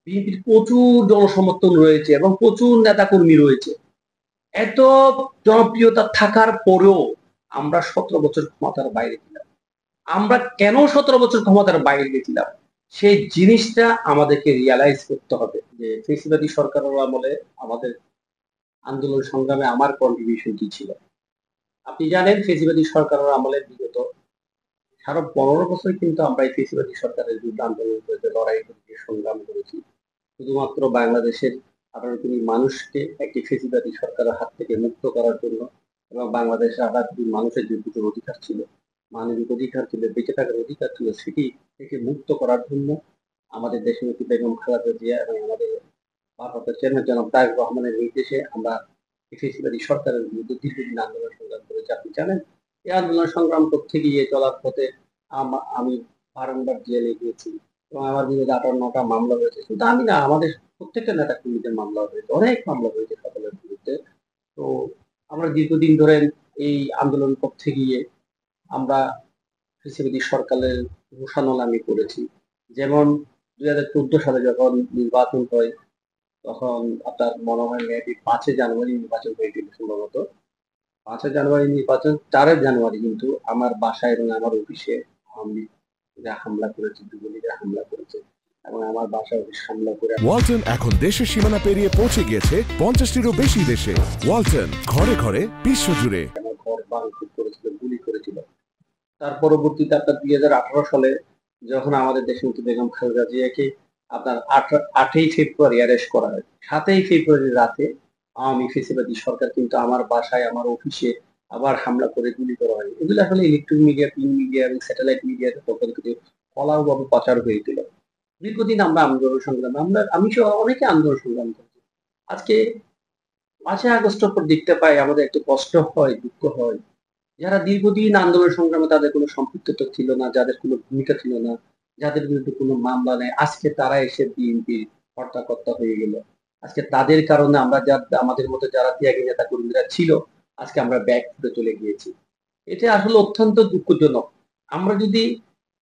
বিএনপির প্রচুর জনসমর্থন রয়েছে এবং প্রচুর নেতাকর্মী রয়েছে। এত জনপ্রিয়তা থাকার পরেও আমরা 17 বছর ক্ষমতার বাইরে ছিলাম। আমরা কেন 17 বছর ক্ষমতার বাইরে গেছিলাম সেই জিনিসটা আমাদেরকে রিয়ালাইজ করতে হবে যে ফেসিবাদী সরকারের আমলে আমাদের আন্দোলন সংগ্রামে আমার কন্ট্রিবিউশন কি ছিল। আপনি জানেন ফেসিবাদী সরকারের আমলে বিগত সারা 15 বছর কিন্তু আমরা এই ফেসিবাদী সরকারের বিরুদ্ধে আন্দোলন করেছি, লড়াই করেছি, সংগ্রাম করেছি শুধুমাত্র বাংলাদেশের 18 কোটি মানুষকে একটি ফেসিবাদী সরকারের হাত থেকে মুক্ত করার জন্য এবং বাংলাদেশের 18 কোটি মানুষের যে দুটো অধিকার ছিল, মানবিক অধিকার ছিল, বেঁচে থাকার অধিকার ছিল, সেটি থেকে মুক্ত করার জন্য আমাদের দেশনেত্রী বেগম খালেদা জিয়া এবং আমাদের ভারপ্রাপ্ত চেয়ারম্যান জনাব তারেক রহমানের নির্দেশে আমরা এই ফেসিবাদী সরকারের বিরুদ্ধে দীর্ঘদিন আন্দোলন সংগ্রাম করেছি। আপনি জানেন এই আন্দোলন সংগ্রাম করতে গিয়ে চলার পথে আমি বারংবার জেলে গিয়েছি এবং আমার বিরুদ্ধে 58টা মামলা হয়েছে। শুধু আমি না, আমাদের প্রত্যেকটা নেতা কর্মীদের মামলা হয়েছে, অনেক মামলা হয়েছে সকলের বিরুদ্ধে। তো আমরা দীর্ঘদিন ধরে এই আন্দোলন করতে গিয়ে আমরা ফেসিবাদী সরকারের ঘোষণালামি করেছি। যেমন 2014 সালে যখন নির্বাচন হয়, তখন আপনার মনে হয় মেবি 5 জানুয়ারি নির্বাচন হয়েছিল সম্ভবত। 5 জানুয়ারি নির্বাচন, 4 জানুয়ারি কিন্তু আমার বাসায় এবং আমার অফিসে আওয়ামী লীগরা হামলা করেছে, যুবলীগরা হামলা করেছে এবং আমার বাসায় অফিস হামলা করে ওয়ালটন এখন দেশের সীমানা পেরিয়ে পৌঁছে গিয়েছে 50টিরও বেশি দেশে। ওয়ালটন, ঘরে ঘরে বিশ্বজুড়ে। আমার ঘর ভাঙচুর করেছিল, গুলি করেছিল। তার পরবর্তীতে আপনার 2018 সালে যখন আমাদের দেশনেত্রী বেগম খালেদা জিয়াকে আপনার 8ই ফেব্রুয়ারি অ্যারেস্ট করা হয়, 7ই ফেব্রুয়ারি রাতে আওয়ামী ফেসিবাদী সরকার কিন্তু আমার বাসায়, আমার অফিসে আবার হামলা করে গুলি করা হয়। এগুলো আসলে ইলেকট্রনিক মিডিয়া, প্রিন্ট মিডিয়া এবং স্যাটেলাইট মিডিয়াতে তখন কিন্তু ফলাওভাবে প্রচার হয়েছিল। দীর্ঘদিন আমরা আন্দোলন সংগ্রাম, আমি সহ অনেকে আন্দোলন সংগ্রাম করেছি। আজকে 5ই আগস্টের পর দেখতে পাই আমাদের একটু কষ্ট হয়, দুঃখ হয়। যারা দীর্ঘদিন আন্দোলন সংগ্রামে তাদের কোনো সম্পৃক্ততা ছিল না, যাদের কোনো ভূমিকা ছিল না, যাদের বিরুদ্ধে কোনো মামলা নেই, আজকে তারা এসে বিএনপির কর্তা হয়ে গেল। আজকে তাদের কারণে আমরা আমাদের মতো যারা ত্যাগী নেতা কর্মীরা ছিল, আজকে আমরা ব্যাক ফুটে চলে গিয়েছি। এটা আসলে অত্যন্ত দুঃখজনক। আমরা যদি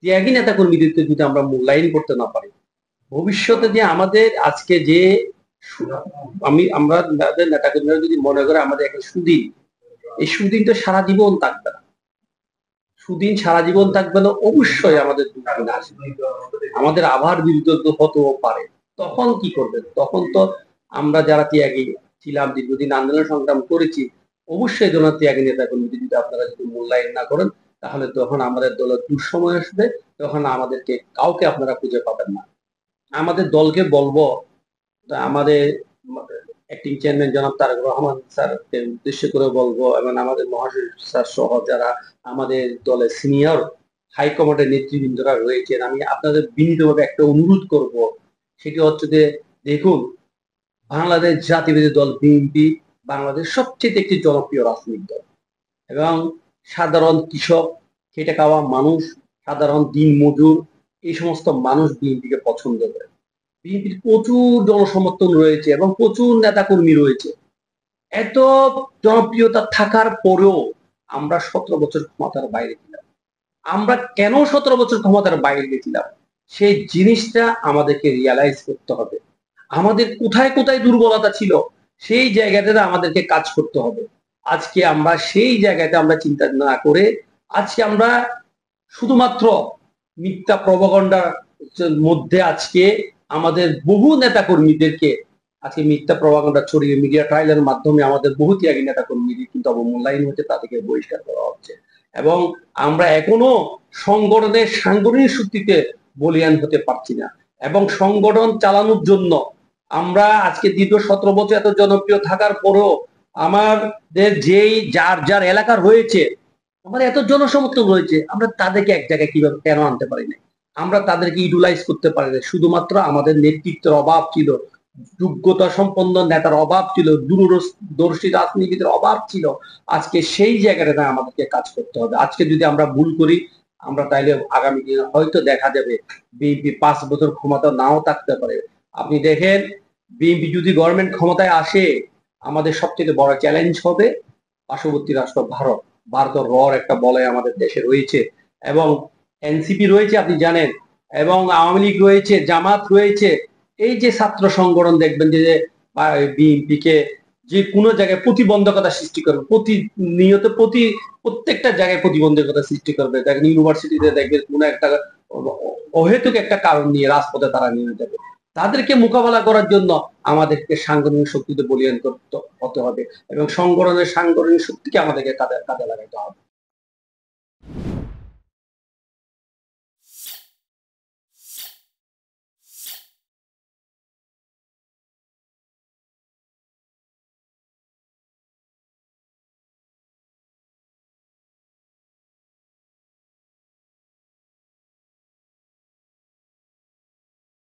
ত্যাগী নেতা কর্মীদেরকে যদি আমরা মূল্যায়ন করতে না পারি, ভবিষ্যতে যে আমাদের আজকে যে আমরা নেতা কর্মীরা যদি মনে করে আমাদের একটা সুদিন, এই সুদিন তো সারা জীবন থাকবে না। সুদিন সারা জীবন থাকবে না, অবশ্যই আমাদের দুদিন আসবে, আমাদের আবার বিরুদ্ধ হতেও পারে। তখন কি করবেন? তখন তো আমরা যারা ত্যাগী ছিলাম, দীর্ঘদিন আন্দোলন সংগ্রাম করেছি, অবশ্যই দলের ত্যাগী নেতা কর্মী যদি আপনারা যদি মূল্যায়ন না করেন, তাহলে তখন আমাদের দলের দুঃসময় আসবে, তখন আমাদেরকে কাউকে আপনারা খুঁজে পাবেন না। আমাদের দলকে বলবো, আমাদের অ্যাক্টিং চেয়ারম্যান জনাব তারেক রহমান স্যারকে উদ্দেশ্য করে বলবো এবং আমাদের মহাসচিব স্যার সহ যারা আমাদের দলের সিনিয়র হাইকমান্ডের নেতৃবৃন্দরা রয়েছেন, আমি আপনাদের বিনীতভাবে একটা অনুরোধ করব। সেটি হচ্ছে যে দেখুন, বাংলাদেশ জাতীয়তাবাদী দল বিএনপি বাংলাদেশ সবচেয়ে একটি জনপ্রিয় রাজনৈতিক দল এবং সাধারণ কৃষক, খেটে খাওয়া মানুষ, সাধারণ দিন মজুর, এই সমস্ত মানুষ বিএনপিকে পছন্দ করে। বিএনপির প্রচুর জনসমর্থন রয়েছে এবং প্রচুর নেতাকর্মী রয়েছে। এত জনপ্রিয়তা থাকার পরেও আমরা 17 বছর ক্ষমতার বাইরে ছিলাম। আমরা কেন 17 বছর ক্ষমতার বাইরে গেছিলাম সেই জিনিসটা আমাদেরকে রিয়ালাইজ করতে হবে। আমাদের কোথায় কোথায় দুর্বলতা ছিল সেই জায়গাটাতে আমাদেরকে কাজ করতে হবে। আজকে আমরা সেই জায়গাটা আমরা চিন্তা না করে আজকে আমরা শুধুমাত্র মিথ্যা প্রপাগান্ডার মধ্যে আজকে আমাদের বহু নেতা কর্মীদেরকে আজকে মিথ্যা প্রপাগান্ডা ছড়িয়ে মিডিয়া ট্রায়ালের মাধ্যমে আমাদের বহু ত্যাগী নেতা কর্মীদের কিন্তু অবমূল্যায়ন হচ্ছে, তাদেরকে বহিষ্কার করা হচ্ছে এবং আমরা এখনো সংগঠনের সাংগঠনিক শক্তিতে বলিয়ান হতে পারছি না এবং সংগঠন চালানোর জন্য আমরা আজকে দীর্ঘ 17 বছর এত জনপ্রিয় থাকার পরেও আমাদের যেই যার যার এলাকার রয়েছে, আমাদের এত জনসমর্থন রয়েছে, আমরা তাদেরকে এক জায়গায় কিভাবে কেন আনতে পারি না? আমরা তাদেরকে ইউটিলাইজ করতে পারি না। শুধুমাত্র আমাদের নেতৃত্বের অভাব ছিল, যোগ্যতা সম্পন্ন নেতার অভাব ছিল, দূরদর্শী রাজনীতির অভাব ছিল। আজকে সেই জায়গাটা আমাদেরকে কাজ করতে হবে। আজকে যদি আমরা ভুল করি, আমরা তাইলে আগামী দিনে হয়তো দেখা যাবে বিএনপি 5 বছর ক্ষমতা নাও থাকতে পারে। আপনি দেখেন, বিএনপি যদি গভর্নমেন্ট ক্ষমতায় আসে, আমাদের সবচেয়ে বড় চ্যালেঞ্জ হবে পার্শ্ববর্তী রাষ্ট্র ভারত। ভারতের একটা বলয় আমাদের দেশে রয়েছে এবং এনসিপি রয়েছে আপনি জানেন, এবং আওয়ামী লীগ রয়েছে, জামাত রয়েছে, এই যে ছাত্র সংগঠন দেখবেন যে বিএনপি কে যে কোনো জায়গায় প্রতিবন্ধকতা সৃষ্টি করবে, প্রতিনিয়ত প্রত্যেকটা জায়গায় প্রতিবন্ধকতা সৃষ্টি করবে। দেখেন ইউনিভার্সিটিতে দেখবেন কোনো একটা অহেতুক একটা কারণ নিয়ে রাজপথে তারা নেমে যাবে। তাদেরকে মোকাবেলা করার জন্য আমাদেরকে সাংগঠনিক শক্তিতে বলিয়ান হতে হবে এবং সাংগঠনিক শক্তিকে আমাদেরকে কাজে লাগাতে হবে।